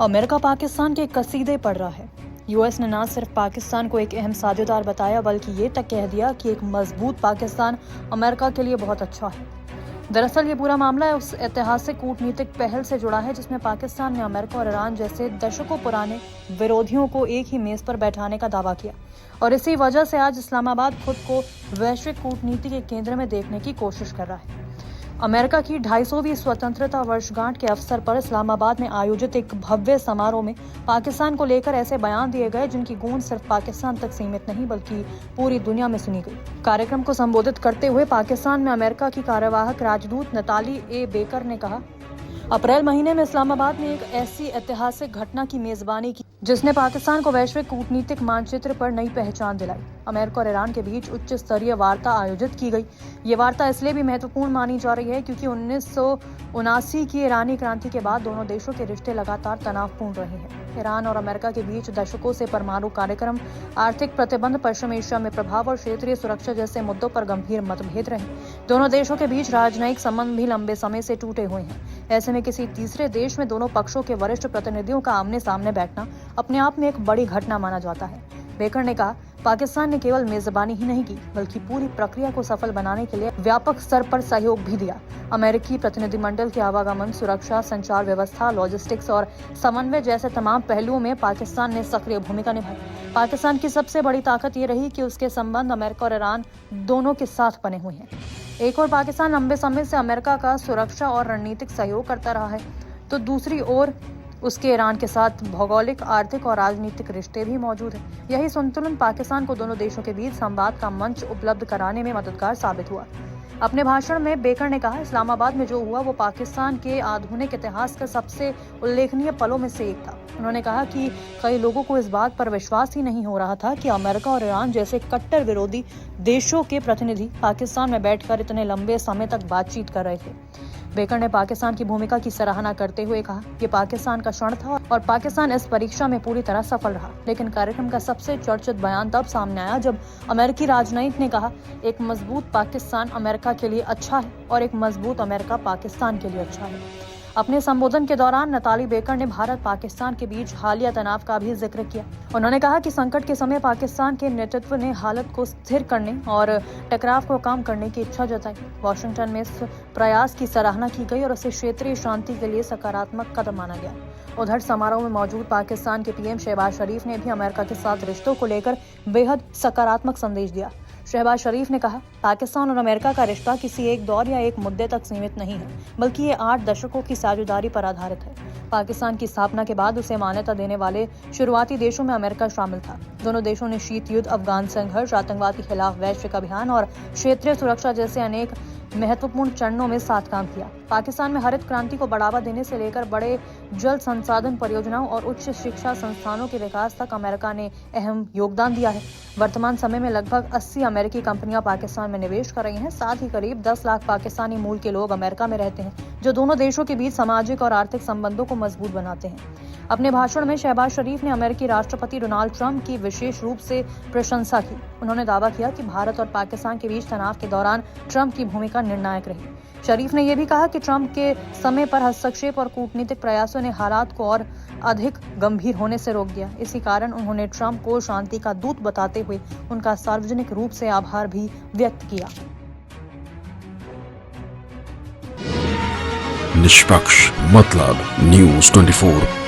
America Pakistan के कसीदे पढ़ रहा है। यूएस ने न सिर्फ पाकिस्तान को एक अहम साझेदार बताया बल्कि ये तक कह दिया कि एक मजबूत पाकिस्तान अमेरिका के लिए बहुत अच्छा है। दरअसल ये पूरा मामला उस ऐतिहासिक कूटनीतिक पहल से जुड़ा है जिसमें पाकिस्तान ने अमेरिका और ईरान जैसे दशकों पुराने विरोधियों को एक ही मेज पर बैठाने का दावा किया और इसी वजह से आज इस्लामाबाद खुद को वैश्विक कूटनीति के केंद्र में देखने की कोशिश कर रहा है। अमेरिका की 250वीं स्वतंत्रता वर्षगांठ के अवसर पर इस्लामाबाद में आयोजित एक भव्य समारोह में पाकिस्तान को लेकर ऐसे बयान दिए गए जिनकी गूंज सिर्फ पाकिस्तान तक सीमित नहीं बल्कि पूरी दुनिया में सुनी गई। कार्यक्रम को संबोधित करते हुए पाकिस्तान में अमेरिका की कार्यवाहक राजदूत नताली ए बेकर ने कहा, अप्रैल महीने में इस्लामाबाद में एक ऐसी ऐतिहासिक घटना की मेजबानी की जिसने पाकिस्तान को वैश्विक कूटनीतिक मानचित्र पर नई पहचान दिलाई। अमेरिका और ईरान के बीच उच्च स्तरीय वार्ता आयोजित की गई। ये वार्ता इसलिए भी महत्वपूर्ण मानी जा रही है क्योंकि 1979 की ईरानी क्रांति के बाद दोनों देशों के रिश्ते लगातार तनावपूर्ण रहे हैं। ईरान और अमेरिका के बीच दशकों से परमाणु कार्यक्रम, आर्थिक प्रतिबंध, पश्चिम एशिया में प्रभाव और क्षेत्रीय सुरक्षा जैसे मुद्दों पर गंभीर मतभेद रहे। दोनों देशों के बीच राजनयिक संबंध भी लंबे समय से टूटे हुए हैं। ऐसे में किसी तीसरे देश में दोनों पक्षों के वरिष्ठ प्रतिनिधियों का आमने सामने बैठना अपने आप में एक बड़ी घटना माना जाता है। बेकर ने कहा, पाकिस्तान ने केवल मेजबानी ही नहीं की बल्कि पूरी प्रक्रिया को सफल बनाने के लिए व्यापक स्तर पर सहयोग भी दिया। अमेरिकी प्रतिनिधिमंडल के आवागमन, सुरक्षा, संचार व्यवस्था, लॉजिस्टिक्स और समन्वय जैसे तमाम पहलुओं में पाकिस्तान ने सक्रिय भूमिका निभाई। पाकिस्तान की सबसे बड़ी ताकत ये रही कि उसके संबंध अमेरिका और ईरान दोनों के साथ बने हुए हैं। एक और पाकिस्तान लंबे समय से अमेरिका का सुरक्षा और रणनीतिक सहयोग करता रहा है तो दूसरी ओर उसके ईरान के साथ भौगोलिक, आर्थिक और राजनीतिक रिश्ते भी मौजूद हैं। यही संतुलन पाकिस्तान को दोनों देशों के बीच संवाद का मंच उपलब्ध कराने में मददगार साबित हुआ। अपने भाषण में बेकर ने कहा, इस्लामाबाद में जो हुआ वो पाकिस्तान के आधुनिक इतिहास का सबसे उल्लेखनीय पलों में से एक था। उन्होंने कहा कि कई लोगों को इस बात पर विश्वास ही नहीं हो रहा था कि अमेरिका और ईरान जैसे कट्टर विरोधी देशों के प्रतिनिधि पाकिस्तान में बैठकर इतने लंबे समय तक बातचीत कर रहे थे। बेकर ने पाकिस्तान की भूमिका की सराहना करते हुए कहा, ये पाकिस्तान का क्षण था और पाकिस्तान इस परीक्षा में पूरी तरह सफल रहा। लेकिन कार्यक्रम का सबसे चर्चित बयान तब सामने आया जब अमेरिकी राजनयिक ने कहा, एक मजबूत पाकिस्तान अमेरिका के लिए अच्छा है और एक मजबूत अमेरिका पाकिस्तान के लिए अच्छा है। अपने संबोधन के दौरान नताली बेकर ने भारत पाकिस्तान के बीच हालिया तनाव का भी जिक्र किया। उन्होंने कहा कि संकट के समय पाकिस्तान के नेतृत्व ने हालत को स्थिर करने और टकराव को कम करने की इच्छा जताई। वॉशिंगटन में इस प्रयास की सराहना की गई और उसे क्षेत्रीय शांति के लिए सकारात्मक कदम माना गया। उधर समारोह में मौजूद पाकिस्तान के पीएम शहबाज शरीफ ने भी अमेरिका के साथ रिश्तों को लेकर बेहद सकारात्मक संदेश दिया। शहबाज शरीफ ने कहा, पाकिस्तान और अमेरिका का रिश्ता किसी एक दौर या एक मुद्दे तक सीमित नहीं है बल्कि ये 8 दशकों की साझेदारी पर आधारित है। पाकिस्तान की स्थापना के बाद उसे मान्यता देने वाले शुरुआती देशों में अमेरिका शामिल था। दोनों देशों ने शीत युद्ध, अफगान संघर्ष, आतंकवाद के खिलाफ वैश्विक अभियान और क्षेत्रीय सुरक्षा जैसे अनेक महत्वपूर्ण चरणों में साथ काम किया। पाकिस्तान में हरित क्रांति को बढ़ावा देने से लेकर बड़े जल संसाधन परियोजनाओं और उच्च शिक्षा संस्थानों के विकास तक अमेरिका ने अहम योगदान दिया है। वर्तमान समय में लगभग 80 अमेरिकी कंपनियां पाकिस्तान में निवेश कर रही हैं। साथ ही करीब 10 लाख पाकिस्तानी मूल के लोग अमेरिका में रहते हैं, जो दोनों देशों के बीच सामाजिक और आर्थिक संबंधों को मजबूत बनाते हैं। अपने भाषण में शहबाज शरीफ ने अमेरिकी राष्ट्रपति डोनाल्ड ट्रंप की विशेष रूप से प्रशंसा की। उन्होंने दावा किया कि भारत और पाकिस्तान के बीच तनाव के दौरान ट्रंप की भूमिका निर्णायक रही। शरीफ ने यह भी कहा कि ट्रंप के समय पर हस्तक्षेप और कूटनीतिक प्रयासों ने हालात को और अधिक गंभीर होने से रोक दिया। इसी कारण उन्होंने ट्रंप को शांति का दूत बताते हुए उनका सार्वजनिक रूप से आभार भी व्यक्त किया। निष्पक्ष मतलब न्यूज़ 24